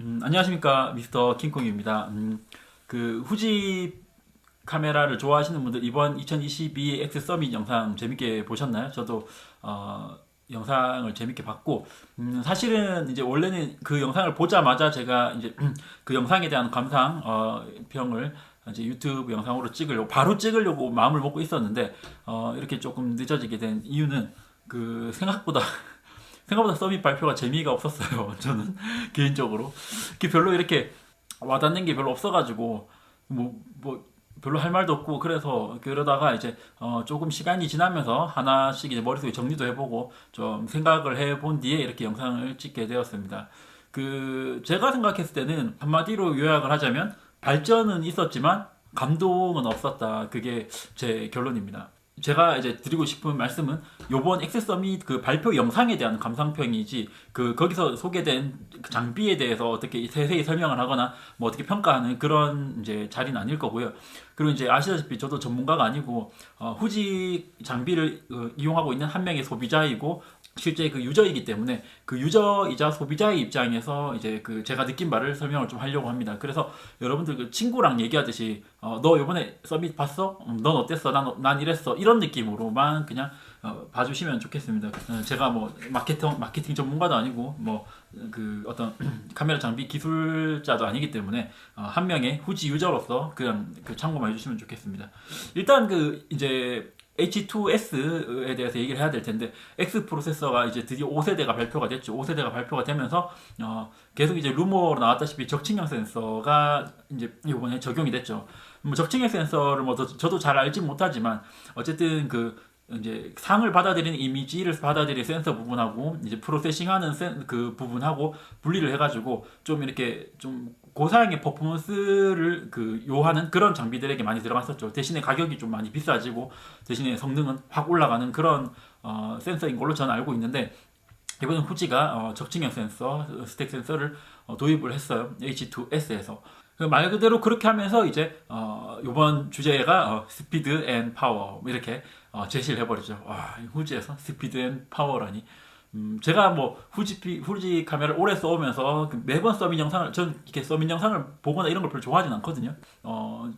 안녕하십니까 미스터 킹콩입니다. 그 후지 카메라를 좋아하시는 분들 이번 2022 X 서밋 영상 재밌게 보셨나요? 저도 영상을 재밌게 봤고 사실은 이제 원래는 그 영상을 보자마자 제가 이제 그 영상에 대한 감상 평을 이제 유튜브 영상으로 찍으려고 바로 찍으려고 마음을 먹고 있었는데 이렇게 조금 늦어지게 된 이유는 그 생각보다 서밋 발표가 재미가 없었어요. 저는 개인적으로 별로 이렇게 와닿는 게 별로 없어가지고 뭐 별로 할 말도 없고 그래서 그러다가 이제 조금 시간이 지나면서 하나씩 이제 머릿속에 정리도 해보고 좀 생각을 해본 뒤에 이렇게 영상을 찍게 되었습니다. 그 제가 생각했을 때는 한마디로 요약을 하자면 발전은 있었지만 감동은 없었다. 그게 제 결론입니다. 제가 이제 드리고 싶은 말씀은 요번 엑스 서밋 그 발표 영상에 대한 감상평이지 그 거기서 소개된 그 장비에 대해서 어떻게 세세히 설명을 하거나 뭐 어떻게 평가하는 그런 이제 자리는 아닐 거고요. 그리고 이제 아시다시피 저도 전문가가 아니고 후지 장비를 이용하고 있는 한 명의 소비자이고 실제 그 유저이기 때문에 그 유저이자 소비자의 입장에서 이제 그 제가 느낀 바를 설명을 좀 하려고 합니다. 그래서 여러분들 그 친구랑 얘기하듯이 너 이번에 서밋 봤어? 넌 어땠어? 난 이랬어. 이런 느낌으로만 그냥 봐주시면 좋겠습니다. 제가 뭐 마케팅 전문가도 아니고 뭐 그 어떤 카메라 장비 기술자도 아니기 때문에 한 명의 후지 유저로서 그냥 그 참고만 해주시면 좋겠습니다. 일단 그 이제 H2S에 대해서 얘기를 해야 될 텐데 X 프로세서가 이제 드디어 5세대가 발표가 됐죠. 5세대가 발표가 되면서 계속 이제 루머로 나왔다시피 적층형 센서가 이제 이번에 적용이 됐죠. 뭐 적층형 센서를 뭐 저도 잘 알지 못하지만 어쨌든 그 이제 상을 받아들이는 이미지를 받아들이는 센서 부분하고 이제 프로세싱하는 그 부분하고 분리를 해가지고 좀 이렇게 좀 고사양의 퍼포먼스를 그 요하는 그런 장비들에게 많이 들어갔었죠. 대신에 가격이 좀 많이 비싸지고 대신에 성능은 확 올라가는 그런 센서인 걸로 저는 알고 있는데 이번엔 후지가 적층형 센서, 스택 센서를 도입을 했어요. H2S에서. 말 그대로 그렇게 하면서 이제 이번 주제가 스피드 앤 파워 이렇게 제시를 해버리죠. 와, 후지에서 스피드 앤 파워라니. 제가 뭐 후지 카메라를 오래 써오면서 그 매번 서밋 영상을 전 이렇게 서밋 영상을 보거나 이런 걸 별로 좋아하진 않거든요.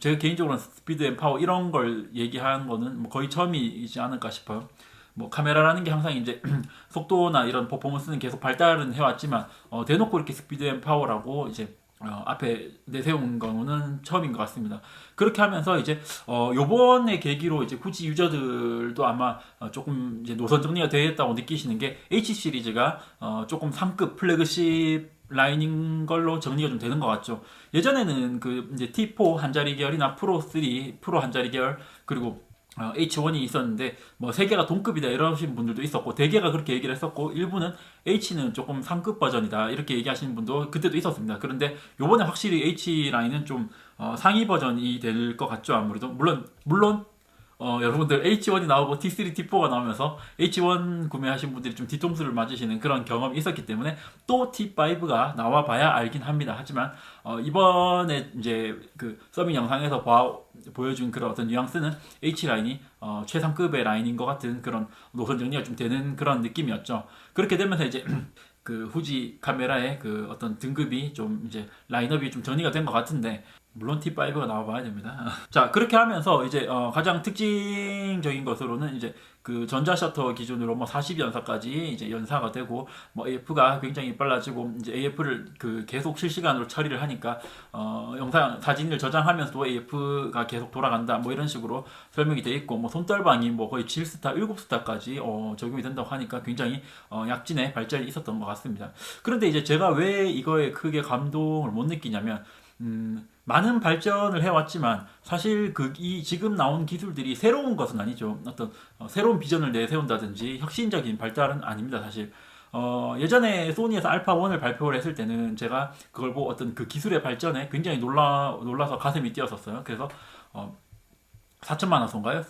제가 개인적으로는 스피드 앤 파워 이런 걸 얘기하는 거는 뭐 거의 처음이지 않을까 싶어요. 뭐 카메라라는 게 항상 이제 속도나 이런 퍼포먼스는 계속 발달은 해왔지만 대놓고 이렇게 스피드 앤 파워라고 이제 앞에 내세운 거는 처음인 것 같습니다. 그렇게 하면서 이제 요번에 계기로 이제 후지 유저들도 아마 조금 이제 노선 정리가 되었다고 느끼시는 게 H 시리즈가 조금 상급 플래그십 라인인 걸로 정리가 좀 되는 것 같죠. 예전에는 그 이제 T4 한 자리 계열이나 프로 3, 프로 한 자리 계열 그리고 H1이 있었는데 뭐 세 개가 동급이다 이러신 분들도 있었고 대개가 그렇게 얘기를 했었고 일부는 H는 조금 상급 버전이다 이렇게 얘기하시는 분도 그때도 있었습니다. 그런데 요번에 확실히 H 라인은 좀 상위 버전이 될 것 같죠. 아무래도 물론 여러분들 H1이 나오고 T3, T4가 나오면서 H1 구매하신 분들이 좀 뒤통수를 맞으시는 그런 경험이 있었기 때문에 또 T5가 나와 봐야 알긴 합니다. 하지만 이번에 이제 그 서밍 영상에서 보여준 그런 어떤 뉘앙스는 H라인이 최상급의 라인인 것 같은 그런 노선 정리가 좀 되는 그런 느낌이었죠. 그렇게 되면서 이제 그 후지 카메라의 그 어떤 등급이 좀 이제 라인업이 좀 정리가 된 것 같은데 물론 T5가 나와봐야 됩니다. 자, 그렇게 하면서 이제 가장 특징적인 것으로는 이제 그 전자 셔터 기준으로 뭐 40연사까지 이제 연사가 되고 뭐 AF가 굉장히 빨라지고 이제 AF를 그 계속 실시간으로 처리를 하니까 영상 사진을 저장하면서도 AF가 계속 돌아간다 뭐 이런 식으로 설명이 돼 있고 뭐 손떨방이 뭐 거의 7스타, 7스타까지 적용이 된다고 하니까 굉장히 약진의 발전이 있었던 것 같습니다. 그런데 이제 제가 왜 이거에 크게 감동을 못 느끼냐면 많은 발전을 해왔지만 사실 이 지금 나온 기술들이 새로운 것은 아니죠. 어떤 새로운 비전을 내세운다든지 혁신적인 발달은 아닙니다. 사실 예전에 소니에서 알파 1을 발표를 했을 때는 제가 그걸 보고 어떤 그 기술의 발전에 굉장히 놀라서 가슴이 뛰었었어요. 그래서 4천만 화소인가요?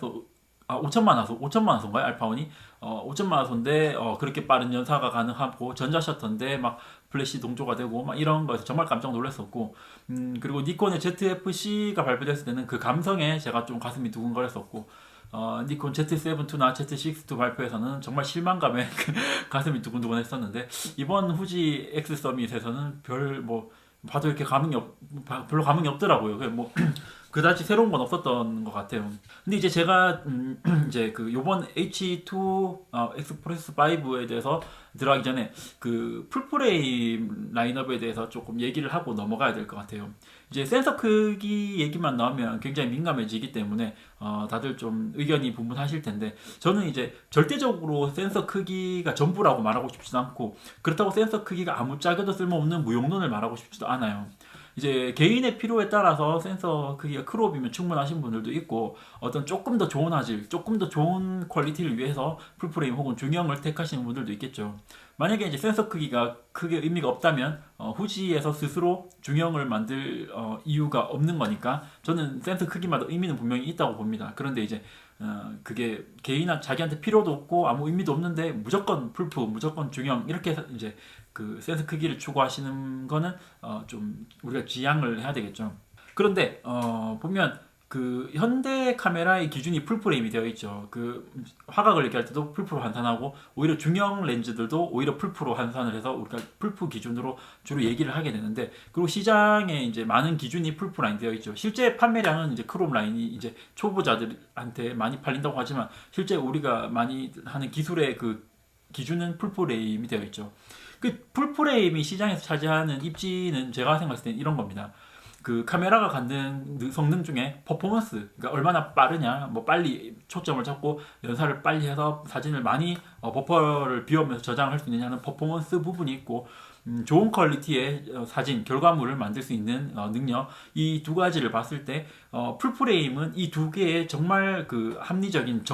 5천만 화소인가요? 알파온이 5천만 화소인데 그렇게 빠른 연사가 가능하고 전자 셔터인데 막 플래시 동조가 되고 막 이런 거에서 정말 깜짝 놀랐었고 그리고 니콘의 ZFC가 발표됐을 때는 그 감성에 제가 좀 가슴이 두근거렸었고 니콘 Z7-2나 Z6-2 발표에서는 정말 실망감에 가슴이 두근두근 했었는데 이번 후지 X 서밋에서는 별 뭐 봐도 이렇게 별로 감흥이 없더라고요. 뭐 그다지 새로운 건 없었던 것 같아요. 근데 이제 제가 이제 그 요번 H2 엑스프레스 5에 대해서 들어가기 전에 그 풀프레임 라인업에 대해서 조금 얘기를 하고 넘어가야 될 것 같아요. 이제 센서 크기 얘기만 나오면 굉장히 민감해지기 때문에 다들 좀 의견이 분분하실 텐데, 저는 이제 절대적으로 센서 크기가 전부라고 말하고 싶지도 않고, 그렇다고 센서 크기가 아무짝에도 쓸모없는 무용론을 말하고 싶지도 않아요. 이제 개인의 필요에 따라서 센서 크기가 크롭이면 충분하신 분들도 있고, 어떤 조금 더 좋은 화질, 조금 더 좋은 퀄리티를 위해서 풀프레임 혹은 중형을 택하시는 분들도 있겠죠. 만약에 이제 센서 크기가 크게 의미가 없다면 후지에서 스스로 중형을 만들 이유가 없는 거니까, 저는 센서 크기마다 의미는 분명히 있다고 봅니다. 그런데 이제 그게 개인한 자기한테 필요도 없고 아무 의미도 없는데 무조건 풀프, 무조건 중형 이렇게 해서 이제 그 센서 크기를 추구하시는 거는 좀 우리가 지양을 해야 되겠죠. 그런데 보면 그 현대 카메라의 기준이 풀프레임이 되어 있죠. 그 화각을 얘기할 때도 풀프로 환산하고, 오히려 중형 렌즈들도 오히려 풀프로 환산을 해서 우리가 풀프 기준으로 주로 얘기를 하게 되는데, 그리고 시장에 이제 많은 기준이 풀프 라인 되어 있죠. 실제 판매량은 이제 크롭 라인이 이제 초보자들한테 많이 팔린다고 하지만, 실제 우리가 많이 하는 기술의 그 기준은 풀프레임이 되어 있죠. 그 풀프레임이 시장에서 차지하는 입지는 제가 생각했을 때는 이런 겁니다. 그 카메라가 갖는 성능 중에 퍼포먼스, 그러니까 얼마나 빠르냐, 뭐 빨리 초점을 잡고 연사를 빨리 해서 사진을 많이 버퍼를 비우면서 저장할 수 있느냐는 퍼포먼스 부분이 있고, 좋은 퀄리티의 사진 결과물을 만들 수 있는 능력, 이 두 가지를 봤을 때 풀프레임은 이 두 개의 정말 그 합리적인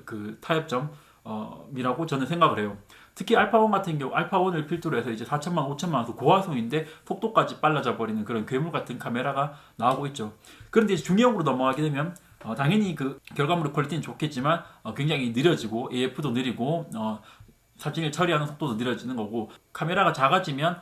그 타협점이라고 저는 생각을 해요. 특히 알파1 같은 경우, 알파1을 필두로 해서 이제 4천만, 5천만 원 고화소인데 속도까지 빨라져 버리는 그런 괴물 같은 카메라가 나오고 있죠. 그런데 이제 중형으로 넘어가게 되면 당연히 그 결과물의 퀄리티는 좋겠지만 굉장히 느려지고, AF도 느리고, 사진을 처리하는 속도도 느려지는 거고, 카메라가 작아지면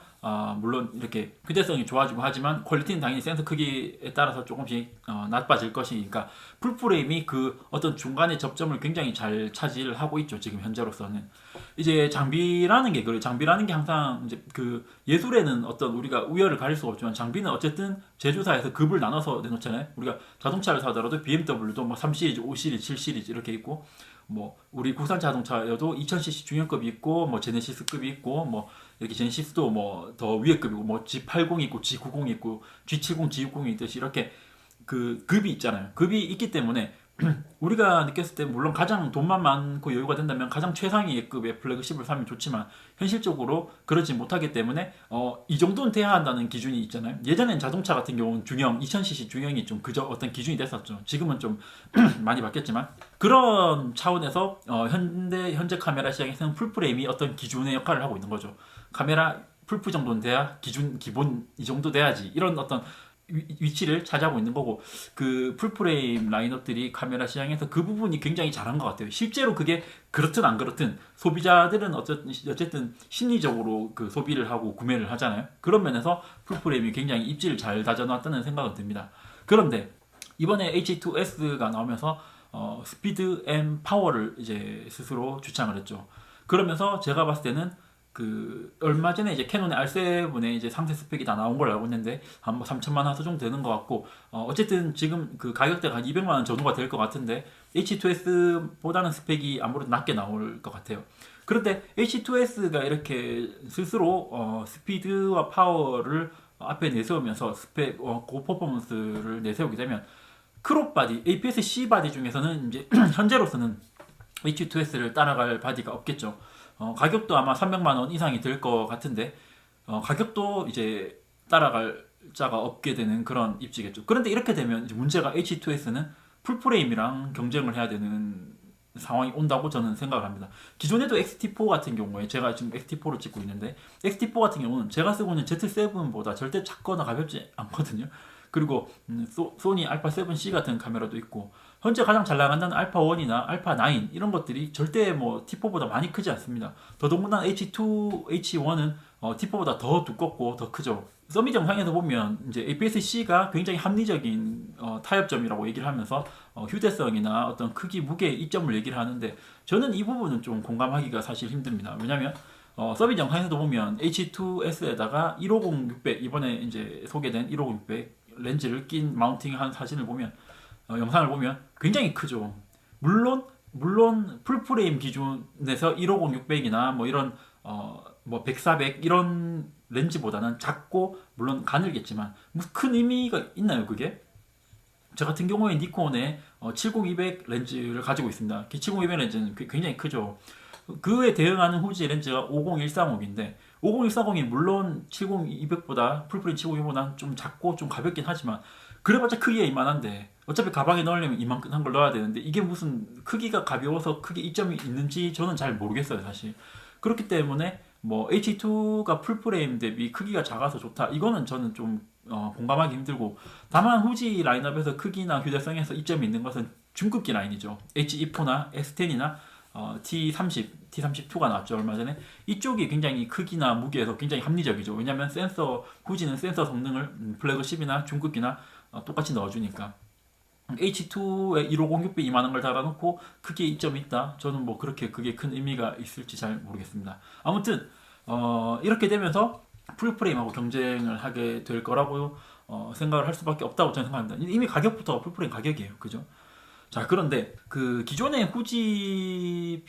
물론 이렇게 휴대성이 좋아지고 하지만 퀄리티는 당연히 센서 크기에 따라서 조금씩 나빠질 것이니까, 풀프레임이 그 어떤 중간의 접점을 굉장히 잘 차지를 하고 있죠. 지금 현재로서는 이제 장비라는 게 그래요. 장비라는 게 항상 이제 그 예술에는 어떤 우리가 우열을 가릴 수가 없지만, 장비는 어쨌든 제조사에서 급을 나눠서 내놓잖아요. 우리가 자동차를 사더라도 BMW도 뭐 3시리즈, 5시리즈, 7시리즈 이렇게 있고, 뭐 우리 국산 자동차여도 2000cc 중형급이 있고, 뭐 제네시스급이 있고, 뭐 이렇게 제네시스도 뭐 더 위에 급이고, 뭐 G80이 있고, G90이 있고, G70, G60이 있듯이 이렇게 그 급이 있잖아요. 급이 있기 때문에 우리가 느꼈을 때 물론 가장 돈만 많고 여유가 된다면 가장 최상위의 급의 플래그십을 사면 좋지만, 현실적으로 그러지 못하기 때문에 이 정도는 돼야 한다는 기준이 있잖아요. 예전엔 자동차 같은 경우는 중형 2000cc 중형이 좀 그저 어떤 기준이 됐었죠. 지금은 좀 많이 바뀌었지만, 그런 차원에서 현재 카메라 시장에서는 풀프레임이 어떤 기준의 역할을 하고 있는 거죠. 카메라 풀프 정도는 돼야 기본 이 정도 돼야지, 이런 어떤 위치를 차지하고 있는 거고, 그 풀프레임 라인업들이 카메라 시장에서 그 부분이 굉장히 잘한 것 같아요. 실제로 그게 그렇든 안 그렇든 소비자들은 어쨌든 심리적으로 그 소비를 하고 구매를 하잖아요. 그런 면에서 풀프레임이 굉장히 입지를 잘 다져놨다는 생각은 듭니다. 그런데 이번에 H2S가 나오면서 스피드 앤 파워를 이제 스스로 주창을 했죠. 그러면서 제가 봤을 때는 그 얼마 전에 이제 캐논의 R7의 이제 상세 스펙이 다 나온 걸 알고 있는데, 한 3천만 화소 정도 되는 것 같고, 어쨌든 지금 그 가격대가 한 200만 원 전후가 될 것 같은데, H2S보다는 스펙이 아무래도 낮게 나올 것 같아요. 그런데 H2S가 이렇게 스스로 스피드와 파워를 앞에 내세우면서 스펙 고퍼포먼스를 내세우게 되면, 크롭 바디, APS-C 바디 중에서는 이제 현재로서는 H2S를 따라갈 바디가 없겠죠. 가격도 아마 300만 원 이상이 될 것 같은데, 가격도 이제 따라갈 자가 없게 되는 그런 입지겠죠. 그런데 이렇게 되면 이제 문제가, H2S는 풀프레임이랑 경쟁을 해야 되는 상황이 온다고 저는 생각을 합니다. 기존에도 XT4 같은 경우에, 제가 지금 XT4를 찍고 있는데, XT4 같은 경우는 제가 쓰고 있는 Z7보다 절대 작거나 가볍지 않거든요. 그리고 소니 알파 7C 같은 카메라도 있고, 현재 가장 잘 나간다는 알파1이나 알파9 이런 것들이 절대 뭐 T4보다 많이 크지 않습니다. 더더군다나 H2, H1은 T4보다 더 두껍고 더 크죠. 서밋 영상에서 보면 이제 APS-C가 굉장히 합리적인 타협점이라고 얘기를 하면서 휴대성이나 어떤 크기, 무게, 이점을 얘기를 하는데, 저는 이 부분은 좀 공감하기가 사실 힘듭니다. 왜냐하면 서밋 영상에서도 보면 H2S에다가 150 600 이번에 이제 소개된 150 600 렌즈를 낀 마운팅한 사진을 보면 영상을 보면 굉장히 크죠. 물론 풀프레임 기준에서 150 600이나 뭐 이런 뭐 100 400 이런 렌즈보다는 작고 물론 가늘겠지만 무슨 큰 의미가 있나요 그게? 저 같은 경우에 니콘의 70-200 렌즈를 가지고 있습니다. 70-200 렌즈는 굉장히 크죠. 그에 대응하는 후지 렌즈가 50-130인데 50-130이 물론 70-200보다 풀프레임 70-200보다 좀 작고 좀 가볍긴 하지만 그래봤자 크기가 이만한데 어차피 가방에 넣으려면 이만한 걸 넣어야 되는데 이게 무슨 크기가 가벼워서 크게 이점이 있는지 저는 잘 모르겠어요 사실. 그렇기 때문에 뭐 H2가 풀프레임 대비 크기가 작아서 좋다 이거는 저는 좀 공감하기 힘들고, 다만 후지 라인업에서 크기나 휴대성에서 이점이 있는 것은 중급기 라인이죠. H2포나 S10이나 T30, T32가 나왔죠 얼마 전에. 이쪽이 굉장히 크기나 무게에서 굉장히 합리적이죠. 왜냐하면 후지는 센서 성능을 플래그십이나 중급기나 똑같이 넣어주니까. H2에 150, 600 이만한 걸 달아놓고 크기에 이점이 있다. 저는 뭐 그렇게 그게 큰 의미가 있을지 잘 모르겠습니다. 아무튼 이렇게 되면서 풀프레임하고 경쟁을 하게 될 거라고 생각을 할 수밖에 없다고 저는 생각합니다. 이미 가격부터 풀프레임 가격이에요, 그죠? 자, 그런데 그 기존의 후지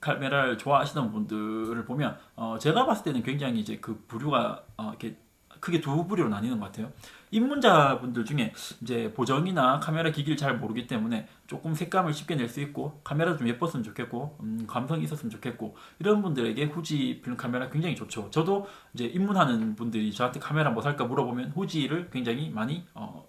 카메라를 좋아하시는 분들을 보면 제가 봤을 때는 굉장히 이제 그 부류가 이렇게 크게 두 부류로 나뉘는 것 같아요. 입문자분들 중에 이제 보정이나 카메라 기기를 잘 모르기 때문에 조금 색감을 쉽게 낼 수 있고 카메라도 좀 예뻤으면 좋겠고 감성이 있었으면 좋겠고 이런 분들에게 후지 필름 카메라 굉장히 좋죠. 저도 이제 입문하는 분들이 저한테 카메라 뭐 살까 물어보면 후지를 굉장히 많이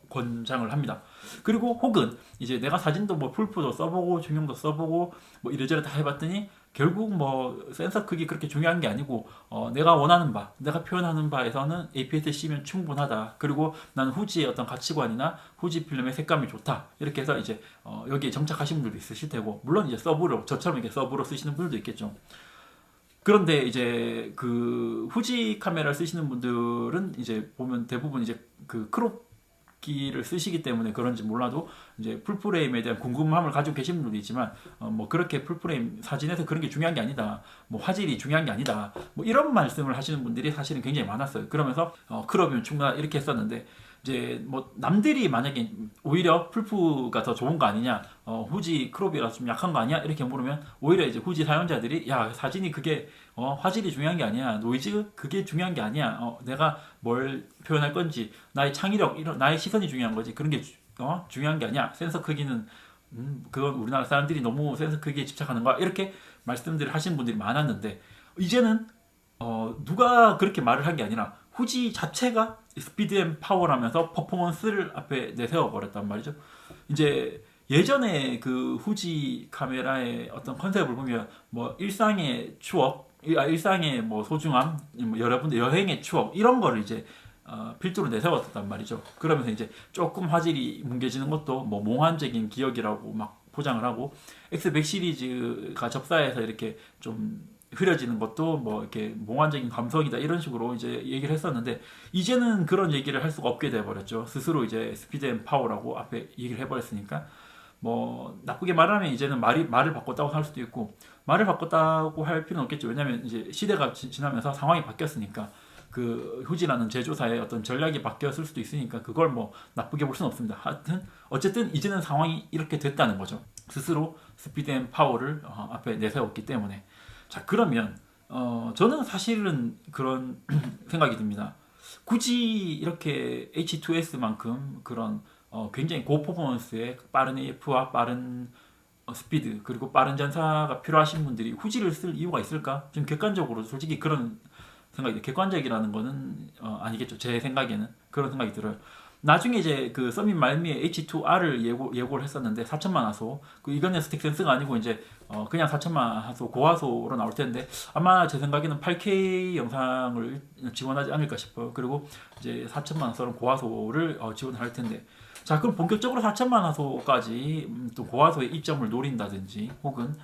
권장을 합니다. 그리고 혹은 이제 내가 사진도 뭐 풀프도 써보고 중용도 써보고 뭐 이래저래 다 해봤더니 결국 뭐 센서 크기 그렇게 중요한 게 아니고 내가 원하는 바, 내가 표현하는 바에서는 APS-C면 충분하다. 그리고 나는 후지의 어떤 가치관이나 후지 필름의 색감이 좋다. 이렇게 해서 이제 여기에 정착하신 분들도 있으실 테고, 물론 이제 서브로 저처럼 이렇게 서브로 쓰시는 분들도 있겠죠. 그런데 이제 그 후지 카메라를 쓰시는 분들은 이제 보면 대부분 이제 그 크롭 기를 쓰시기 때문에 그런지 몰라도 이제 풀프레임에 대한 궁금함을 가지고 계신 분들도 있지만 뭐 그렇게 풀프레임 사진에서 그런 게 중요한 게 아니다, 뭐 화질이 중요한 게 아니다, 뭐 이런 말씀을 하시는 분들이 사실은 굉장히 많았어요. 그러면서 크롭이면 충분하다 이렇게 했었는데, 이제 뭐 남들이 만약에 오히려 풀프가 더 좋은 거 아니냐, 후지 크롭이라서 좀 약한 거 아니야 이렇게 물으면 오히려 이제 후지 사용자들이 야 사진이 그게 화질이 중요한 게 아니야, 노이즈 그게 중요한 게 아니야, 내가 뭘 표현할 건지 나의 창의력 나의 시선이 중요한 거지 그런 게 중요한 게 아니야, 센서 크기는 그건 우리나라 사람들이 너무 센서 크기에 집착하는 거야 이렇게 말씀들을 하시는 분들이 많았는데, 이제는 누가 그렇게 말을 한 게 아니라 후지 자체가 스피드 앤 파워라면서 퍼포먼스를 앞에 내세워 버렸단 말이죠. 이제 예전에 그 후지 카메라의 어떤 컨셉을 보면 뭐 일상의 추억, 일상의 뭐 소중함, 뭐 여러분들 여행의 추억 이런 거를 이제 필두로 내세웠단 말이죠. 그러면서 이제 조금 화질이 뭉개지는 것도 뭐 몽환적인 기억이라고 막 포장을 하고, X100 시리즈가 접사해서 이렇게 좀 흐려지는 것도 뭐 이렇게 몽환적인 감성이다 이런 식으로 이제 얘기를 했었는데, 이제는 그런 얘기를 할 수가 없게 돼 버렸죠. 스스로 이제 스피드 앤 파워라고 앞에 얘기를 해버렸으니까. 뭐 나쁘게 말하면 이제는 말을 바꿨다고 할 수도 있고, 말을 바꿨다고 할 필요는 없겠죠. 왜냐하면 이제 시대가 지나면서 상황이 바뀌었으니까, 그 후지라는 제조사의 어떤 전략이 바뀌었을 수도 있으니까 그걸 뭐 나쁘게 볼 수는 없습니다. 하여튼 어쨌든 이제는 상황이 이렇게 됐다는 거죠. 스스로 스피드 앤 파워를 앞에 내세웠기 때문에. 자, 그러면 저는 사실은 그런 생각이 듭니다. 굳이 이렇게 H2S만큼 그런 굉장히 고퍼포먼스의 빠른 AF와 빠른 스피드 그리고 빠른 전사가 필요하신 분들이 후지를 쓸 이유가 있을까? 좀 객관적으로 솔직히 그런 생각이, 객관적이라는 거는 아니겠죠. 제 생각에는 그런 생각이 들어요. 나중에 이제 그 서밋 말미에 H2R을 예고를 했었는데 4천만 화소, 그 이거는 스택 센스가 아니고 이제 그냥 4천만 화소 고화소로 나올 텐데 아마 제 생각에는 8K 영상을 지원하지 않을까 싶어요. 그리고 이제 4천만 화소는 고화소를 지원할 텐데, 자 그럼 본격적으로 4천만 화소까지 또 고화소의 이점을 노린다든지 혹은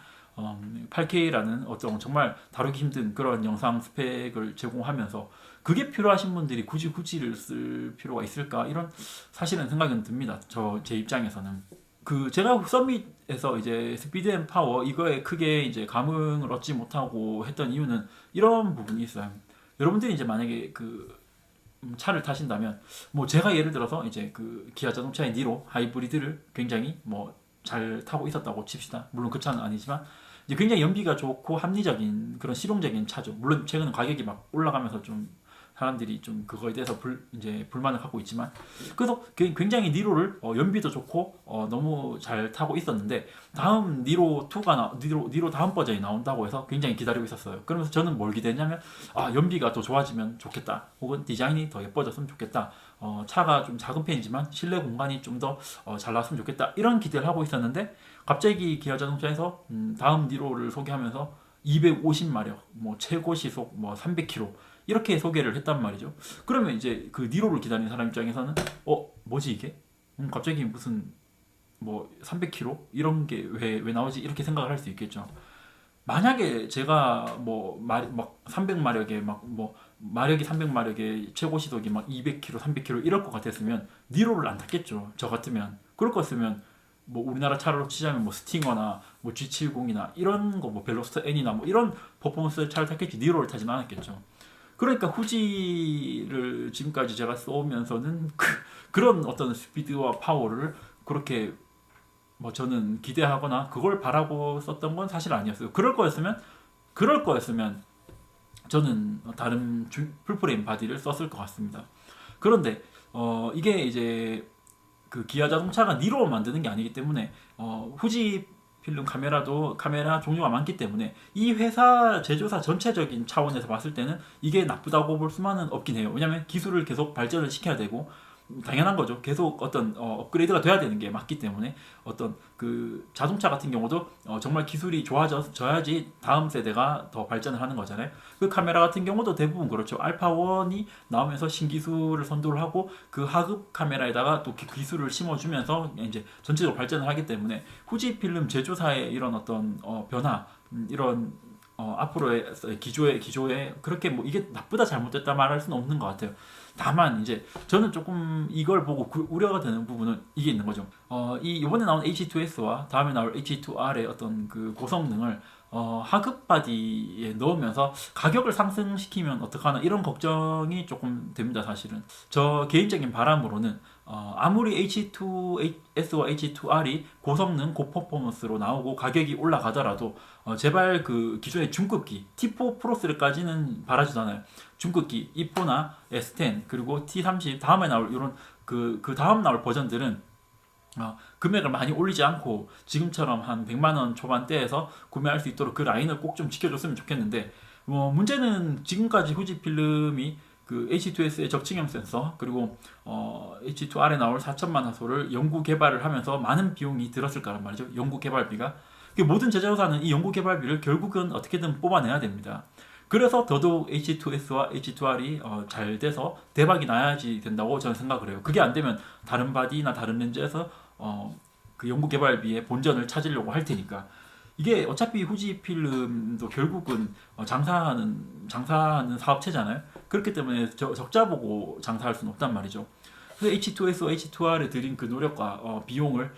8K라는 어떤 정말 다루기 힘든 그런 영상 스펙을 제공하면서 그게 필요하신 분들이 굳이 후지를 쓸 필요가 있을까, 이런 사실은 생각은 듭니다. 제 입장에서는. 그 제가 썸밋에서 이제 스피드 앤 파워 이거에 크게 이제 감흥을 얻지 못하고 했던 이유는 이런 부분이 있어요. 여러분들이 이제 만약에 그 차를 타신다면 뭐 제가 예를 들어서 이제 그 기아 자동차의 니로 하이브리드를 굉장히 뭐 잘 타고 있었다고 칩시다. 물론 그 차는 아니지만 이제 굉장히 연비가 좋고 합리적인 그런 실용적인 차죠. 물론 최근에 가격이 막 올라가면서 좀 사람들이 좀 그거에 대해서 이제 불만을 갖고 있지만 그래서 굉장히 니로를 연비도 좋고 너무 잘 타고 있었는데 다음 니로 2가 니로 다음 버전이 나온다고 해서 굉장히 기다리고 있었어요. 그러면서 저는 뭘 기대했냐면 연비가 더 좋아지면 좋겠다. 혹은 디자인이 더 예뻐졌으면 좋겠다. 차가 좀 작은 편이지만 실내 공간이 좀 더 잘 나왔으면 좋겠다. 이런 기대를 하고 있었는데 갑자기 기아 자동차에서 다음 니로를 소개하면서 250마력, 뭐 최고 시속 뭐 300km 이렇게 소개를 했단 말이죠. 그러면 이제 그 니로를 기다리는 사람 입장에서는 뭐지 이게? 갑자기 무슨 뭐 300km 이런 게 왜 나오지? 이렇게 생각을 할 수 있겠죠. 만약에 제가 막 300마력에 막 뭐 마력이 300마력에 최고 시속이 막 200km, 300km 이럴 것 같았으면 니로를 안 탔겠죠. 저 같으면. 그럴 것 같으면 뭐 우리나라 차로 치자면 뭐 스팅어나 뭐 G70이나 이런 거 뭐 벨로스터 N이나 뭐 이런 퍼포먼스 차를 탔겠지 니로를 타진 않았겠죠. 그러니까 후지를 지금까지 제가 써오면서는 그런 어떤 스피드와 파워를 그렇게 뭐 저는 기대하거나 그걸 바라고 썼던 건 사실 아니었어요. 그럴 거였으면 저는 다른 풀프레임 바디를 썼을 것 같습니다. 그런데 이게 이제 그 기아 자동차가 니로 만드는 게 아니기 때문에 후지 필름 카메라도 카메라 종류가 많기 때문에 이 회사 제조사 전체적인 차원에서 봤을 때는 이게 나쁘다고 볼 수만은 없긴 해요. 왜냐하면 기술을 계속 발전을 시켜야 되고 당연한 거죠. 계속 어떤 업그레이드가 돼야 되는 게 맞기 때문에 어떤 그 자동차 같은 경우도 정말 기술이 좋아져야지 다음 세대가 더 발전을 하는 거잖아요. 그 카메라 같은 경우도 대부분 그렇죠. 알파1이 나오면서 신기술을 선도를 하고 그 하급 카메라에다가 또 기술을 심어주면서 이제 전체적으로 발전을 하기 때문에 후지 필름 제조사의 이런 어떤 변화 이런 앞으로의 기조에 그렇게 뭐 이게 나쁘다 잘못됐다 말할 수는 없는 것 같아요. 다만 이제 저는 조금 이걸 보고 우려가 되는 부분은 이게 있는 거죠. 이 이번에 나온 H2S와 다음에 나올 H2R의 어떤 그 고성능을 하급 바디에 넣으면서 가격을 상승시키면 어떡하나 이런 걱정이 조금 됩니다. 사실은 저 개인적인 바람으로는 아무리 H2S와 H2R이 고성능 고퍼포먼스로 나오고 가격이 올라가더라도 제발 그 기존의 중급기 T4 프로스까지는 바라지도 않아요. 중급기 E4나 S10 그리고 T30 다음에 나올 이런 그 다음 나올 버전들은 금액을 많이 올리지 않고 지금처럼 한 100만 원 초반대에서 구매할 수 있도록 그 라인을 꼭 좀 지켜줬으면 좋겠는데 문제는 지금까지 후지 필름이 그 H2S의 적층형 센서 그리고 H2R에 나올 4천만 화소를 연구 개발을 하면서 많은 비용이 들었을 거란 말이죠. 연구 개발비가. 모든 제조사는 이 연구 개발비를 결국은 어떻게든 뽑아내야 됩니다. 그래서 더더욱 H2S와 H2R이 잘 돼서 대박이 나야지 된다고 저는 생각을 해요. 그게 안 되면 다른 바디나 다른 렌즈에서 그 연구 개발비의 본전을 찾으려고 할 테니까. 이게 어차피 후지 필름도 결국은 장사하는 사업체잖아요. 그렇기 때문에 적자 보고 장사할 수는 없단 말이죠. 그래서 H2S와 H2R에 들인 그 노력과 비용을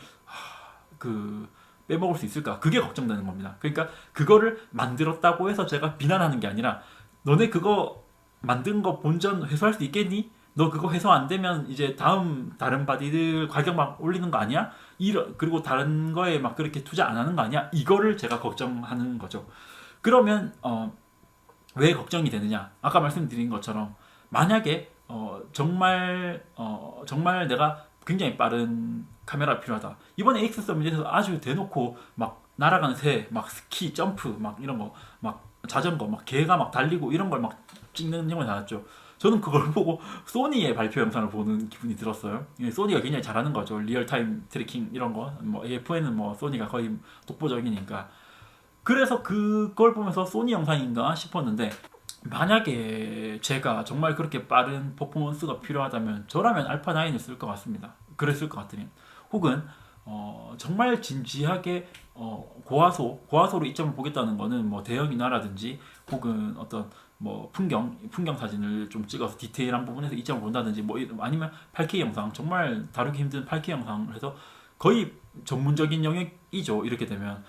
그 빼먹을 수 있을까? 그게 걱정되는 겁니다. 그러니까 그거를 만들었다고 해서 제가 비난하는 게 아니라 너네 그거 만든 거 본전 회수할 수 있겠니? 너 그거 회수 안 되면 이제 다른 바디들 가격 막 올리는 거 아니야? 그리고 다른 거에 막 그렇게 투자 안 하는 거 아니야? 이거를 제가 걱정하는 거죠. 그러면 왜 걱정이 되느냐? 아까 말씀드린 것처럼 만약에 정말 내가 굉장히 빠른 카메라 필요하다. 이번에 X 서밋에서 아주 대놓고 막 날아가는 새, 막 스키, 점프, 막 이런 거, 막 자전거, 막 개가 막 달리고 이런 걸 막 찍는 영상이 나왔죠. 저는 그걸 보고 소니의 발표 영상을 보는 기분이 들었어요. 소니가 굉장히 잘하는 거죠. 리얼타임 트래킹 이런 거. 뭐 AFN은 뭐 소니가 거의 독보적이니까. 그래서 그걸 보면서 소니 영상인가 싶었는데 만약에 제가 정말 그렇게 빠른 퍼포먼스가 필요하다면 저라면 알파9을 쓸 것 같습니다. 그랬을 것 같으면. 혹은 정말 진지하게 고화소로 이점을 보겠다는 거는 뭐 대형인화라든지 혹은 어떤 뭐 풍경 사진을 좀 찍어서 디테일한 부분에서 이점을 본다든지 뭐 아니면 8K 영상 정말 다루기 힘든 8K 영상을 해서 거의 전문적인 영역이죠. 이렇게 되면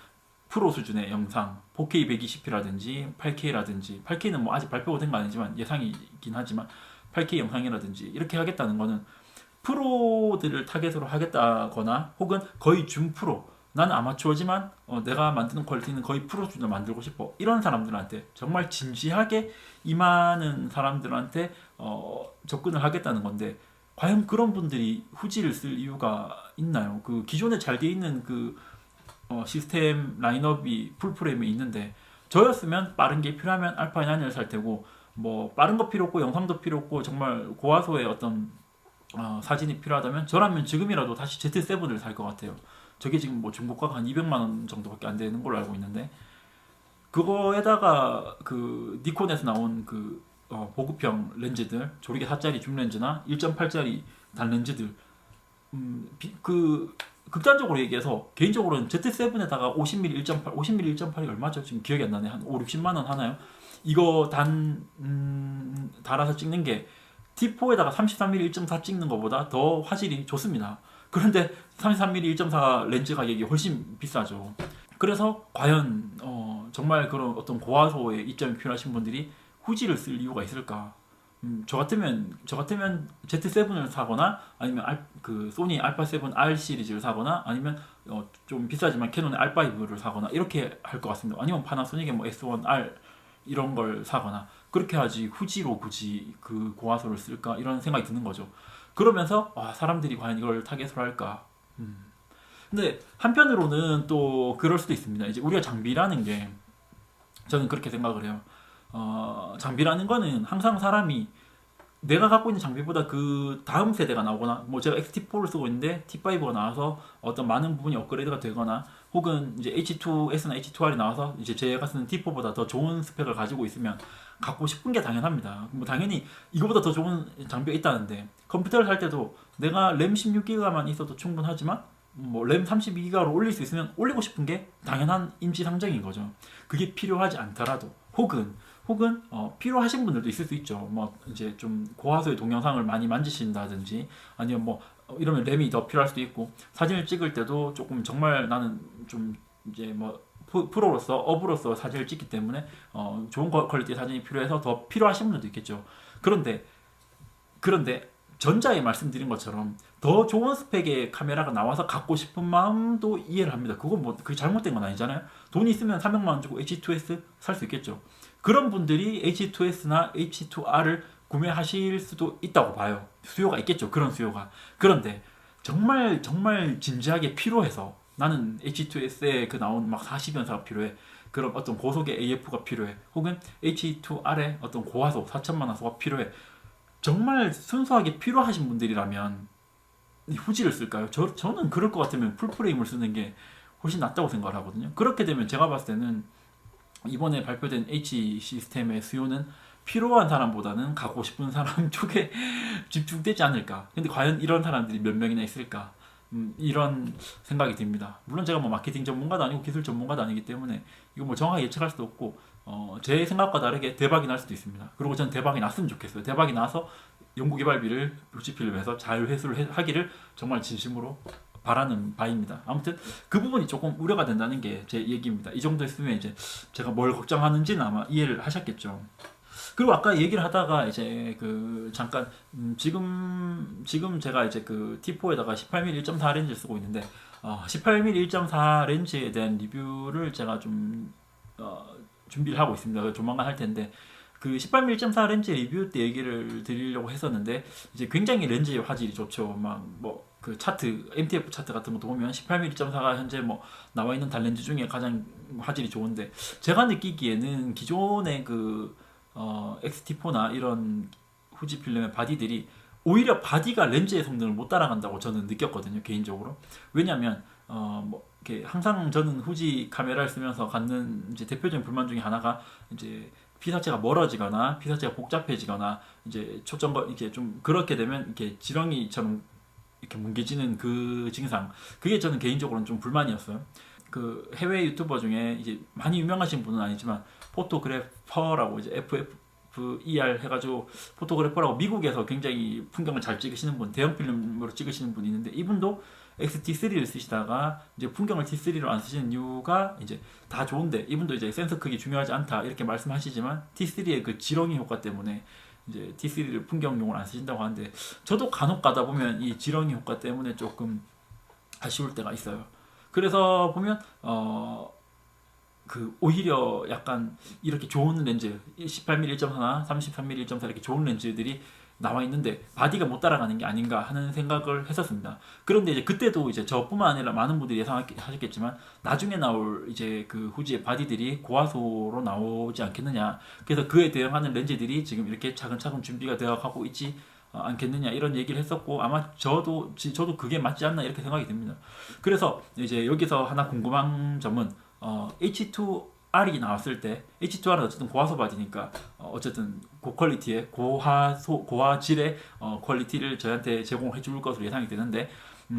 프로 수준의 영상 4K 120p라든지 8K라든지 8K는 뭐 아직 발표가 된 거 아니지만 예상이긴 하지만 8K 영상이라든지 이렇게 하겠다는 거는 프로들을 타겟으로 하겠다거나 혹은 거의 준프로, 나는 아마추어지만 내가 만드는 퀄리티는 거의 프로 수준을 만들고 싶어, 이런 사람들한테 정말 진지하게 임하는 사람들한테 접근을 하겠다는 건데, 과연 그런 분들이 후지를 쓸 이유가 있나요? 그 기존에 잘 돼 있는 그 시스템 라인업이 풀프레임에 있는데, 저였으면 빠른 게 필요하면 알파 9을 살 테고, 뭐 빠른 거 필요 없고 영상도 필요 없고 정말 고화소의 어떤 사진이 필요하다면 저라면 지금이라도 다시 Z7을 살 것 같아요. 저게 지금 뭐 중고가가 한 200만 원 정도밖에 안 되는 걸로 알고 있는데, 그거에다가 그 니콘에서 나온 그 보급형 렌즈들, 조리개 4짜리 줌 렌즈나 1.8짜리 단 렌즈들, 그 극단적으로 얘기해서 개인적으로는 Z7에다가 50mm 1.8, 50mm 1.8이 얼마죠? 지금 기억이 안 나네. 한 5, 60만 원 하나요? 이거 달아서 찍는 게 T4에다가 33mm 1.4 찍는 것보다 더 화질이 좋습니다. 그런데 33mm 1.4 렌즈 가격이 훨씬 비싸죠. 그래서 과연 정말 그런 어떤 고화소의 입점이 필요하신 분들이 후지를 쓸 이유가 있을까? 저 같으면 Z7을 사거나 아니면 그 소니 알파 7 R 시리즈를 사거나 아니면 좀 비싸지만 캐논의 R5를 사거나 이렇게 할 것 같습니다. 아니면 파나소닉의 뭐 S1R 이런 걸 사거나 그렇게 하지 후지로 굳이 그 고화소를 쓸까, 이런 생각이 드는 거죠. 그러면서 사람들이 과연 이걸 타겟으로 할까? 근데 한편으로는 또 그럴 수도 있습니다. 이제 우리가 장비라는 게, 저는 그렇게 생각을 해요. 장비라는 거는 항상 사람이 내가 갖고 있는 장비보다 그 다음 세대가 나오거나, 뭐 제가 XT4를 쓰고 있는데 T5가 나와서 어떤 많은 부분이 업그레이드가 되거나, 혹은 이제 H2S나 H2R이 나와서 이제 제가 쓰는 T4보다 더 좋은 스펙을 가지고 있으면 갖고 싶은 게 당연합니다. 뭐 당연히 이거보다 더 좋은 장비가 있다는데, 컴퓨터를 살 때도 내가 램 16기가만 있어도 충분하지만 뭐 램 32기가로 올릴 수 있으면 올리고 싶은 게 당연한 임시상정인 거죠. 그게 필요하지 않더라도, 혹은 필요하신 분들도 있을 수 있죠. 뭐 이제 좀 고화소의 동영상을 많이 만지신다든지, 아니면 뭐 이러면 램이 더 필요할 수도 있고, 사진을 찍을 때도 조금 정말 나는 좀 이제 뭐 프로로서 업으로서 사진을 찍기 때문에 좋은 퀄리티의 사진이 필요해서 더 필요하신 분들도 있겠죠. 그런데 전자에 말씀드린 것처럼 더 좋은 스펙의 카메라가 나와서 갖고 싶은 마음도 이해를 합니다. 그건 뭐 그게 잘못된 건 아니잖아요. 돈이 있으면 300만 원 주고 H2S 살 수 있겠죠. 그런 분들이 H2S나 H2R을 구매하실 수도 있다고 봐요. 수요가 있겠죠. 그런 수요가. 그런데 정말 진지하게 필요해서, 나는 H2S에 그 나온 막 40연사가 필요해, 그런 어떤 고속의 AF가 필요해, 혹은 H2R에 어떤 고화소 4천만 화소가 필요해, 정말 순수하게 필요하신 분들이라면 후지를 쓸까요? 저는 그럴 것 같으면 풀프레임을 쓰는 게 훨씬 낫다고 생각을 하거든요. 그렇게 되면 제가 봤을 때는 이번에 발표된 H 시스템의 수요는 필요한 사람보다는 갖고 싶은 사람 쪽에 집중되지 않을까. 근데 과연 이런 사람들이 몇 명이나 있을까? 이런 생각이 듭니다. 물론 제가 뭐 마케팅 전문가도 아니고 기술 전문가도 아니기 때문에 이거 뭐 정확하게 예측할 수도 없고, 제 생각과 다르게 대박이 날 수도 있습니다. 그리고 전 대박이 났으면 좋겠어요. 대박이 나서 연구개발비를 후지필름에서 잘 회수를 하기를 정말 진심으로 바라는 바입니다. 아무튼 그 부분이 조금 우려가 된다는 게 제 얘기입니다. 이 정도 했으면 이제 제가 뭘 걱정하는지는 아마 이해를 하셨겠죠. 그리고 아까 얘기를 하다가 이제 그 잠깐 지금 제가 이제 그 T4에다가 18mm 1.4 렌즈를 쓰고 있는데, 18mm 1.4 렌즈에 대한 리뷰를 제가 좀 준비를 하고 있습니다. 조만간 할 텐데, 그 18mm 1.4 렌즈 리뷰 때 얘기를 드리려고 했었는데, 이제 굉장히 렌즈의 화질이 좋죠. 막 뭐 그 차트, MTF 차트 같은 것도 보면 18mm 1.4가 현재 뭐 나와 있는 단렌즈 중에 가장 화질이 좋은데, 제가 느끼기에는 기존의 그 XT4나 이런 후지필름의 바디들이 오히려 바디가 렌즈의 성능을 못 따라간다고 저는 느꼈거든요, 개인적으로. 왜냐면 뭐 이렇게 항상 저는 후지 카메라를 쓰면서 갖는 이제 대표적인 불만 중에 하나가, 이제 피사체가 멀어지거나 피사체가 복잡해지거나 이제 초점과 이렇게 좀 그렇게 되면 이렇게 지렁이처럼 이렇게 뭉개지는 그 증상, 그게 저는 개인적으로는 좀 불만이었어요. 그 해외 유튜버 중에 이제 많이 유명하신 분은 아니지만 포토그래퍼라고 이제 FER 해가지고 포토그래퍼라고 미국에서 굉장히 풍경을 잘 찍으시는 분, 대형 필름으로 찍으시는 분이 있는데 이분도 XT3를 쓰시다가 이제 풍경을 T3로 안 쓰시는 이유가 이제 다 좋은데 이분도 이제 센서 크기 중요하지 않다 이렇게 말씀하시지만 T3의 그 지렁이 효과 때문에 이제 T3를 풍경용으로 안 쓰신다고 하는데 저도 간혹 가다 보면 이 지렁이 효과 때문에 조금 아쉬울 때가 있어요. 그래서 보면 그 오히려 약간 이렇게 좋은 렌즈 18mm 1.4나 33mm 1.4 이렇게 좋은 렌즈들이 나와 있는데 바디가 못 따라가는 게 아닌가 하는 생각을 했었습니다. 그런데 이제 그때도 이제 저뿐만 아니라 많은 분들이 예상하셨겠지만 나중에 나올 이제 그 후지의 바디들이 고화소로 나오지 않겠느냐. 그래서 그에 대응하는 렌즈들이 지금 이렇게 차근차근 준비가 되어 가고 있지 않겠느냐 이런 얘기를 했었고 아마 저도 그게 맞지 않나 이렇게 생각이 듭니다. 그래서 이제 여기서 하나 궁금한 점은 H2R이 나왔을 때 H2R은 어쨌든 고화소 바디니까 어쨌든 고퀄리티의 고화질의 퀄리티를 저희한테 제공해 줄 것으로 예상이 되는데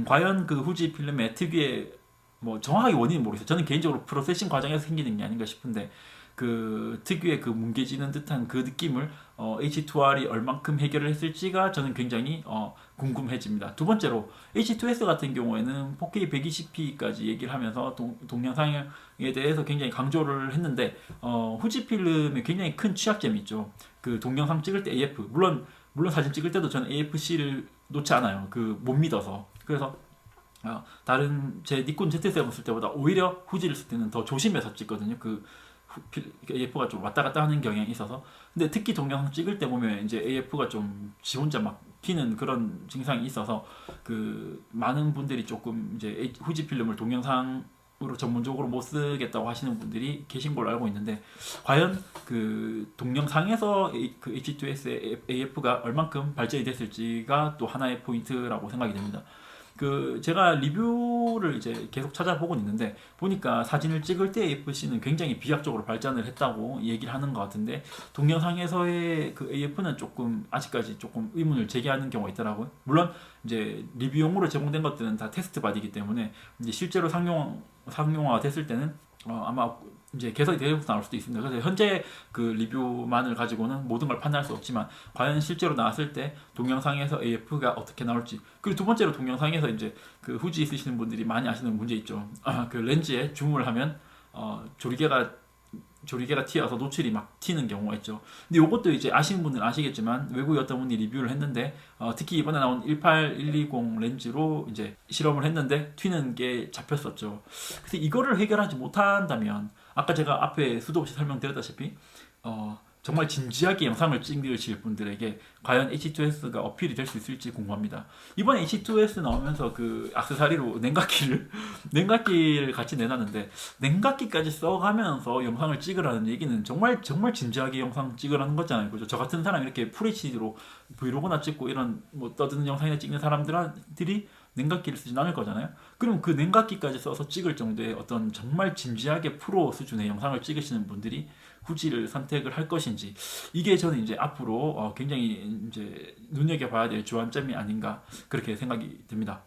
과연 그 후지 필름의 특유의 뭐 정확하게 원인은 모르겠어요. 저는 개인적으로 프로세싱 과정에서 생기는 게 아닌가 싶은데 그 특유의 그 뭉개지는 듯한 그 느낌을 H2R이 얼만큼 해결을 했을지가 저는 굉장히 궁금해집니다. 두 번째로 H2S 같은 경우에는 4K 120p까지 얘기를 하면서 동영상에 대해서 굉장히 강조를 했는데 후지 필름의 굉장히 큰 취약점이 있죠. 그 동영상 찍을 때 AF 물론 사진 찍을 때도 저는 AFC를 놓지 않아요. 그 못 믿어서. 그래서 다른 제 니콘 Z7 쓸 때보다 오히려 후지를 쓸 때는 더 조심해서 찍거든요. 그 AF가 좀 왔다 갔다 하는 경향이 있어서 근데 특히 동영상 찍을 때 보면 이제 AF가 좀 지 혼자 막 튀는 그런 증상이 있어서 그 많은 분들이 조금 이제 후지 필름을 동영상으로 전문적으로 못 쓰겠다고 하시는 분들이 계신 걸로 알고 있는데 과연 그 동영상에서 그 H2S의 AF가 얼만큼 발전이 됐을지가 또 하나의 포인트라고 생각이 됩니다. 그 제가 리뷰를 이제 계속 찾아보고 있는데 보니까 사진을 찍을 때 AFC는 굉장히 비약적으로 발전을 했다고 얘기를 하는 것 같은데 동영상에서의 그 AF는 조금 아직까지 조금 의문을 제기하는 경우가 있더라고요. 물론 이제 리뷰용으로 제공된 것들은 다 테스트 바디이기 때문에 이제 실제로 상용화가 됐을 때는 아마 이제 개선이 되어서 나올 수도 있습니다. 그래서 현재 그 리뷰만을 가지고는 모든 걸 판단할 수 없지만 과연 실제로 나왔을 때 동영상에서 AF가 어떻게 나올지 그리고 두 번째로 동영상에서 이제 그 후지 쓰시는 분들이 많이 아시는 문제 있죠. 그 렌즈에 줌을 하면 조리개가 튀어서 노출이 막 튀는 경우가 있죠. 근데 이것도 이제 아시는 분들은 아시겠지만 외국의 어떤 분이 리뷰를 했는데 특히 이번에 나온 18120 렌즈로 이제 실험을 했는데 튀는 게 잡혔었죠. 그래서 이거를 해결하지 못한다면 아까 제가 앞에 수도 없이 설명드렸다시피 정말 진지하게 영상을 찍으실 분들에게 과연 H2S가 어필이 될 수 있을지 궁금합니다. 이번에 H2S 나오면서 그 액세서리로 냉각기를 같이 내놨는데 냉각기까지 써가면서 영상을 찍으라는 얘기는 정말 진지하게 영상 찍으라는 거잖아요. 그죠? 저 같은 사람이 이렇게 FHD로 브이로그나 찍고 이런 뭐 떠드는 영상이나 찍는 사람들이 냉각기를 쓰진 않을 거잖아요. 그럼 그 냉각기까지 써서 찍을 정도의 어떤 정말 진지하게 프로 수준의 영상을 찍으시는 분들이 후지를 선택을 할 것인지 이게 저는 이제 앞으로 굉장히 이제 눈여겨봐야 될 주안점이 아닌가 그렇게 생각이 듭니다.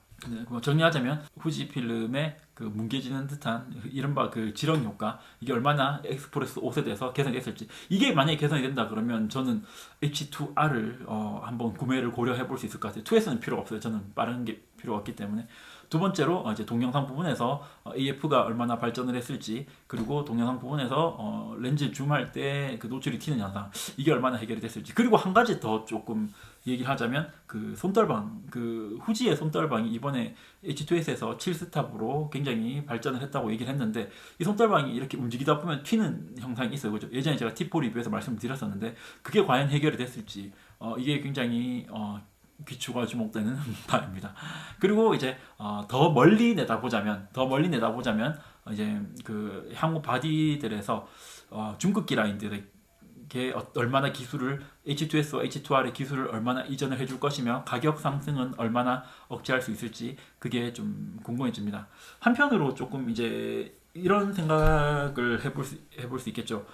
정리하자면 후지 필름의 그 뭉개지는 듯한 이른바 그 지렁이 효과 이게 얼마나 엑스프레스 5세대에서 개선이 됐을지 이게 만약에 개선이 된다 그러면 저는 H2R을 한번 구매를 고려해 볼 수 있을 것 같아요. 2S는 필요가 없어요. 저는 빠른 게 필요가 없기 때문에. 두 번째로 이제 동영상 부분에서 AF가 얼마나 발전을 했을지 그리고 동영상 부분에서 렌즈 줌할 때 그 노출이 튀는 현상 이게 얼마나 해결이 됐을지 그리고 한 가지 더 조금 얘기를 하자면 그 손떨방 그 후지의 손떨방이 이번에 H2S에서 7스탑으로 굉장히 발전을 했다고 얘기를 했는데 이 손떨방이 이렇게 움직이다 보면 튀는 형상이 있어요. 그죠? 예전에 제가 T4 리뷰에서 말씀드렸었는데 그게 과연 해결이 됐을지 이게 굉장히 귀추가 주목되는 바입니다. 그리고 이제 더 멀리 내다보자면 이제 그 향후 바디들에서 중급기 라인들에게 얼마나 기술을 H2S와 H2R의 기술을 얼마나 이전을 해줄 것이며 가격 상승은 얼마나 억제할 수 있을지 그게 좀 궁금해집니다. 한편으로 조금 이제 이런 생각을 해볼 수 있겠죠.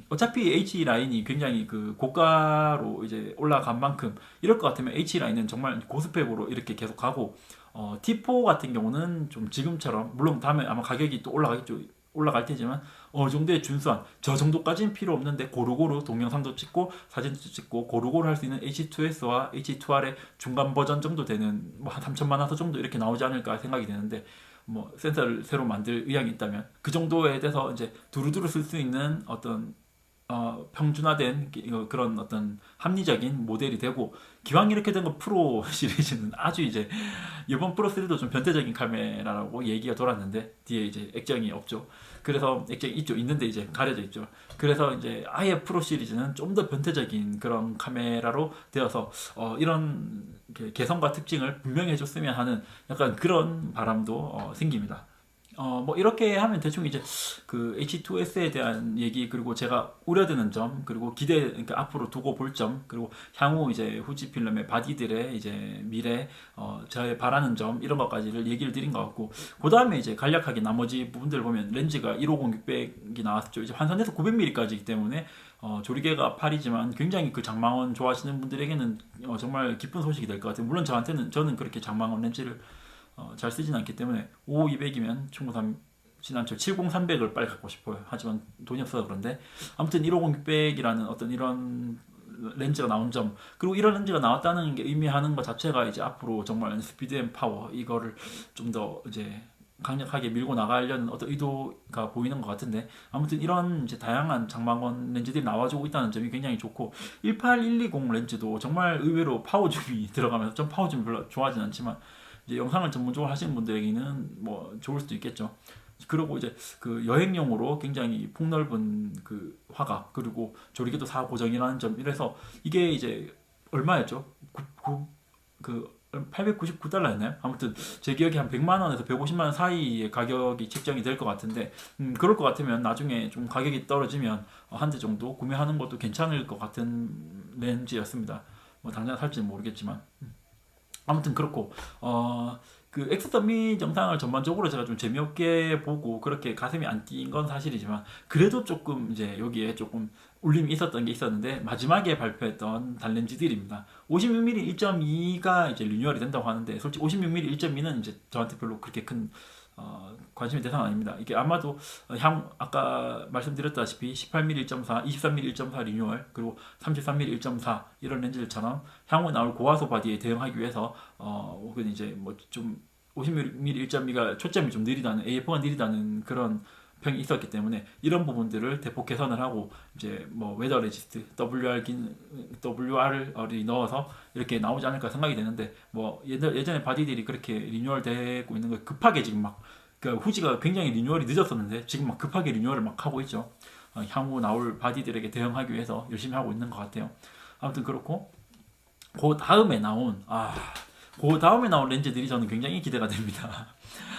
어차피 H 라인이 굉장히 그 고가로 이제 올라간 만큼 이럴 것 같으면 H 라인은 정말 고스펙으로 이렇게 계속 가고 T4 같은 경우는 좀 지금처럼 물론 다음에 아마 가격이 또 올라가겠죠. 올라갈 테지만 어느 정도의 준수한, 저 정도까지는 필요 없는데 고루고루 동영상도 찍고 사진도 찍고 고루고루 할 수 있는 H2S와 H2R의 중간 버전 정도 되는 뭐 한 3천만 화소 정도 이렇게 나오지 않을까 생각이 되는데, 뭐 센서를 새로 만들 의향이 있다면 그 정도에 대해서 이제 두루두루 쓸 수 있는 어떤 평준화된 그런 어떤 합리적인 모델이 되고, 기왕 이렇게 된 거 프로 시리즈는 아주 이제 이번 프로 3도 좀 변태적인 카메라라고 얘기가 돌았는데 뒤에 이제 액정이 없죠. 그래서 액정이 있죠. 있는데 이제 가려져 있죠. 그래서 이제 아예 프로 시리즈는 좀 더 변태적인 그런 카메라로 되어서 이런 개성과 특징을 분명히 해줬으면 하는 약간 그런 바람도 생깁니다. 뭐 이렇게 하면 대충 이제 그 H2S에 대한 얘기, 그리고 제가 우려되는 점, 그리고 그러니까 앞으로 두고 볼 점, 그리고 향후 이제 후지 필름의 바디들의 이제 미래, 저의 바라는 점, 이런 것까지를 얘기를 드린 것 같고, 그 다음에 이제 간략하게 나머지 부분들 보면 렌즈가 150, 600이 나왔죠. 이제 환산해서 900mm까지이기 때문에 조리개가 8이지만 굉장히 그 장망원 좋아하시는 분들에게는 정말 기쁜 소식이 될 것 같아요. 물론 저는 그렇게 장망원 렌즈를 잘 쓰진 않기 때문에 5200이면 충분하진 않죠. 70300을 빨리 갖고 싶어요. 하지만 돈이 없어서 그런데, 아무튼 150-600이라는 어떤 이런 렌즈가 나온 점, 그리고 이런 렌즈가 나왔다는 게 의미하는 것 자체가 이제 앞으로 정말 스피드 앤 파워, 이거를 좀 더 이제 강력하게 밀고 나가려는 어떤 의도가 보이는 것 같은데, 아무튼 이런 이제 다양한 장망원 렌즈들이 나와주고 있다는 점이 굉장히 좋고, 18120 렌즈도 정말 의외로 파워줌이 들어가면서, 좀 파워줌이 별로 좋아하진 않지만 이제 영상을 전문적으로 하시는 분들에게는 뭐 좋을 수도 있겠죠. 그리고 이제 그 여행용으로 굉장히 폭넓은 그 화각, 그리고 조리개도 4고정이라는 점, 이래서 이게 이제 얼마였죠? 그 899달러였나요? 아무튼 제 기억에 한 100만 원에서 150만 원 사이의 가격이 책정이 될 것 같은데, 그럴 것 같으면 나중에 좀 가격이 떨어지면 한 대 정도 구매하는 것도 괜찮을 것 같은 렌즈였습니다. 뭐 당장 살지는 모르겠지만. 아무튼 그렇고, 그 엑스 서밋 영상을 전반적으로 제가 좀 재미없게 보고 그렇게 가슴이 안 뛴 건 사실이지만, 그래도 조금 이제 여기에 조금 울림이 있었던 게 있었는데, 마지막에 발표했던 단렌즈들입니다. 56mm 1.2가 이제 리뉴얼이 된다고 하는데, 솔직히 56mm 1.2는 이제 저한테 별로 그렇게 큰 관심의 대상 아닙니다. 이게 아마도 아까 말씀드렸다시피 18mm 1.4, 23mm 1.4 리뉴얼, 그리고 33mm 1.4 이런 렌즈들처럼 향후 나올 고화소 바디에 대응하기 위해서 혹은 이제 뭐 좀 50mm 1.2가 초점이 좀 느리다는, AF가 느리다는 그런 평이 있었기 때문에 이런 부분들을 대폭 개선을 하고, 이제 뭐 웨더 레지스트 WR을 넣어서 이렇게 나오지 않을까 생각이 되는데, 뭐 예전에 바디들이 그렇게 리뉴얼되고 있는 거 급하게 지금 막, 그 후지가 굉장히 리뉴얼이 늦었었는데 지금 막 급하게 리뉴얼을 막 하고 있죠. 향후 나올 바디들에게 대응하기 위해서 열심히 하고 있는 것 같아요. 아무튼 그렇고, 그 다음에 나온 렌즈들이 저는 굉장히 기대가 됩니다.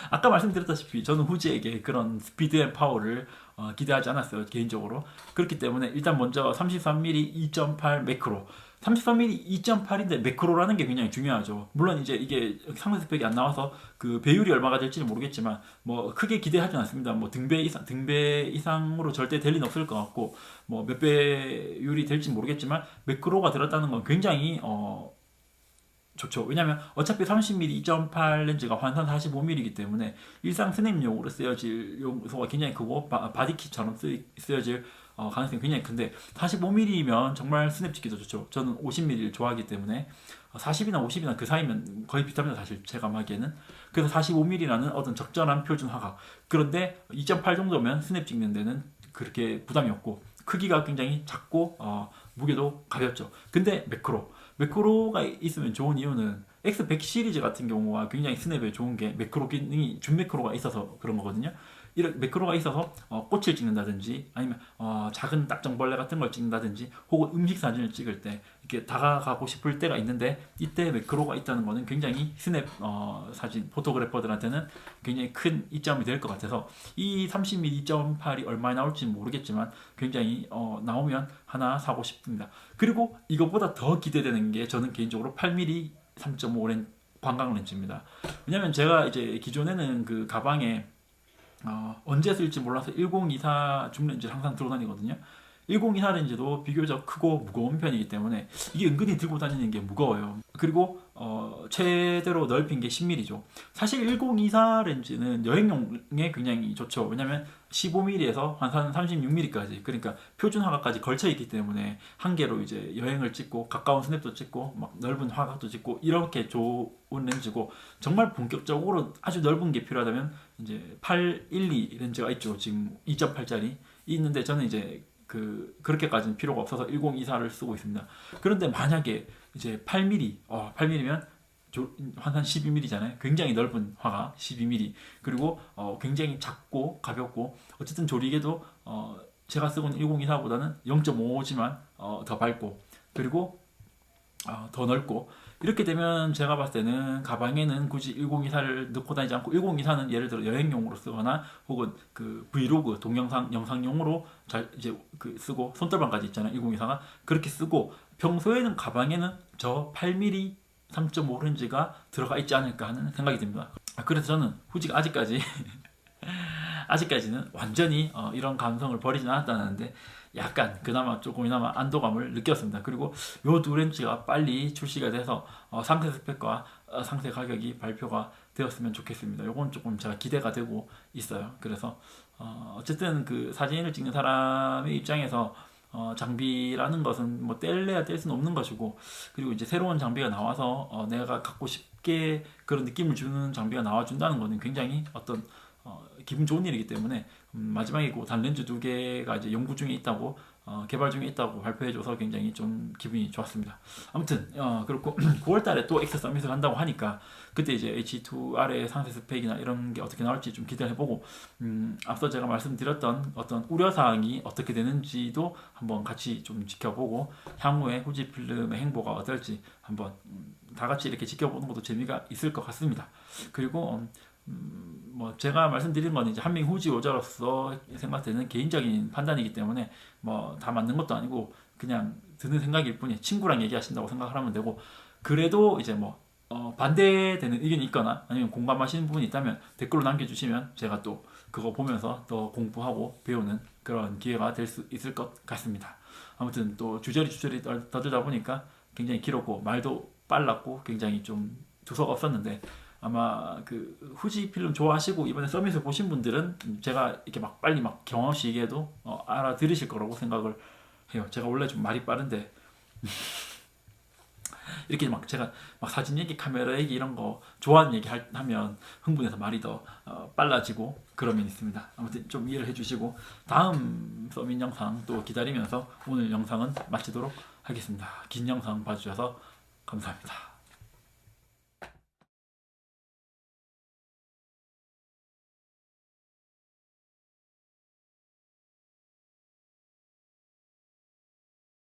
아까 말씀드렸다시피 저는 후지에게 그런 스피드 앤 파워를 기대하지 않았어요, 개인적으로. 그렇기 때문에 일단 먼저 33mm 2.8 매크로, 33mm 2.8인데 매크로라는 게 굉장히 중요하죠. 물론 이제 이게 상세 스펙이 안 나와서 그 배율이 얼마가 될지는 모르겠지만 뭐 크게 기대하지 않습니다. 뭐 등배 이상으로 절대 될 리는 없을 것 같고, 뭐 몇 배율이 될지 모르겠지만 매크로가 들었다는 건 굉장히 좋죠. 왜냐면 어차피 30mm 2.8 렌즈가 환산 45mm이기 때문에 일상 스냅용으로 쓰여질 요소가 굉장히 크고, 바디킷처럼 쓰여질 가능성이 굉장히 큰데, 45mm면 정말 스냅 찍기도 좋죠. 저는 50mm를 좋아하기 때문에 40이나 50이나 그 사이면 거의 비슷합니다, 사실 제가 보기에는. 그래서 45mm라는 어떤 적절한 표준 화각, 그런데 2.8 정도면 스냅 찍는 데는 그렇게 부담이 없고, 크기가 굉장히 작고 무게도 가볍죠. 근데 매크로가 있으면 좋은 이유는, X100 시리즈 같은 경우가 굉장히 스냅에 좋은 게 매크로 기능이 준 매크로가 있어서 그런 거거든요. 이런 매크로가 있어서 꽃을 찍는다든지, 아니면 작은 딱정벌레 같은 걸 찍는다든지, 혹은 음식 사진을 찍을 때 이렇게 다가가고 싶을 때가 있는데, 이때 매크로가 있다는 거는 굉장히 스냅 사진 포토그래퍼들한테는 굉장히 큰 이점이 될 것 같아서, 이 30mm 2.8이 얼마에 나올지는 모르겠지만 굉장히 나오면 하나 사고 싶습니다. 그리고 이것보다 더 기대되는 게, 저는 개인적으로 8mm 3.5 광각 렌즈입니다. 왜냐면 제가 이제 기존에는 그 가방에 언제 쓸지 몰라서 1024 줌 렌즈를 항상 들고 다니거든요. 1024 렌즈도 비교적 크고 무거운 편이기 때문에 이게 은근히 들고 다니는 게 무거워요. 그리고 최대로 넓힌 게 10mm죠. 사실 1024 렌즈는 여행용에 굉장히 좋죠. 왜냐면 15mm에서 한 36mm까지, 그러니까 표준 화각까지 걸쳐 있기 때문에 한 개로 이제 여행을 찍고 가까운 스냅도 찍고 막 넓은 화각도 찍고 이렇게 좋은 렌즈고, 정말 본격적으로 아주 넓은 게 필요하다면 이제 812 렌즈가 있죠. 지금 2.8짜리 있는데 저는 이제 그렇게까지는 필요가 없어서 1024를 쓰고 있습니다. 그런데 만약에 이제 8mm, 8mm면 환산 12mm잖아요. 굉장히 넓은 화가 12mm. 그리고 굉장히 작고 가볍고, 어쨌든 조리개도 제가 쓰고 있는 1024보다는 0.5지만 더 밝고, 그리고 더 넓고, 이렇게 되면 제가 봤을 때는 가방에는 굳이 1024를 넣고 다니지 않고, 1024는 예를 들어 여행용으로 쓰거나 혹은 그 브이로그 동영상 영상용으로 잘 이제 쓰고, 손떨방까지 있잖아요 1024가. 그렇게 쓰고 평소에는 가방에는 저 8mm 3.5 렌즈가 들어가 있지 않을까 하는 생각이 듭니다. 그래서 저는 후지가 아직까지는 완전히 이런 감성을 버리진 않았다는데 약간 조금이나마 안도감을 느꼈습니다. 그리고 요 두 렌즈가 빨리 출시가 돼서 상세 스펙과 상세 가격이 발표가 되었으면 좋겠습니다. 요건 조금 제가 기대가 되고 있어요. 그래서 어쨌든 그 사진을 찍는 사람의 입장에서 장비라는 것은 뭐 뗄래야 뗄 수는 없는 것이고, 그리고 이제 새로운 장비가 나와서 내가 갖고 싶게 그런 느낌을 주는 장비가 나와준다는 것은 굉장히 어떤 기분 좋은 일이기 때문에, 마지막에 그 단렌즈 두 개가 이제 연구 중에 있다고, 개발 중에 있다고 발표해줘서 굉장히 좀 기분이 좋았습니다. 아무튼 그렇고 9월달에 또 엑스 서밋을 한다고 하니까 그때 이제 H2R의 상세 스펙이나 이런 게 어떻게 나올지 좀 기대를 해보고, 앞서 제가 말씀드렸던 어떤 우려사항이 어떻게 되는지도 한번 같이 좀 지켜보고, 향후에 후지필름의 행보가 어떨지 한번 다 같이 이렇게 지켜보는 것도 재미가 있을 것 같습니다. 그리고 뭐 제가 말씀드린 건 이제 한민 후지 오저로서 생각되는 개인적인 판단이기 때문에 뭐 다 맞는 것도 아니고 그냥 드는 생각일 뿐이에요. 친구랑 얘기하신다고 생각하면 되고, 그래도 이제 뭐 반대되는 의견이 있거나 아니면 공감하시는 부분이 있다면 댓글로 남겨주시면 제가 또 그거 보면서 더 공부하고 배우는 그런 기회가 될 수 있을 것 같습니다. 아무튼 또 주저리 떠들다 보니까 굉장히 길었고 말도 빨랐고 굉장히 좀 두서가 없었는데, 아마 그 후지 필름 좋아하시고 이번에 서밋을 보신 분들은 제가 이렇게 막 빨리 막 경험 없이 얘기해도 알아들으실 거라고 생각을 해요. 제가 원래 좀 말이 빠른데 이렇게 막 제가 막 사진 얘기, 카메라 얘기 이런 거 좋아하는 얘기 하면 흥분해서 말이 더 빨라지고 그런 면이 있습니다. 아무튼 좀 이해를 해주시고 다음 서밋 영상 또 기다리면서 오늘 영상은 마치도록 하겠습니다. 긴 영상 봐주셔서 감사합니다.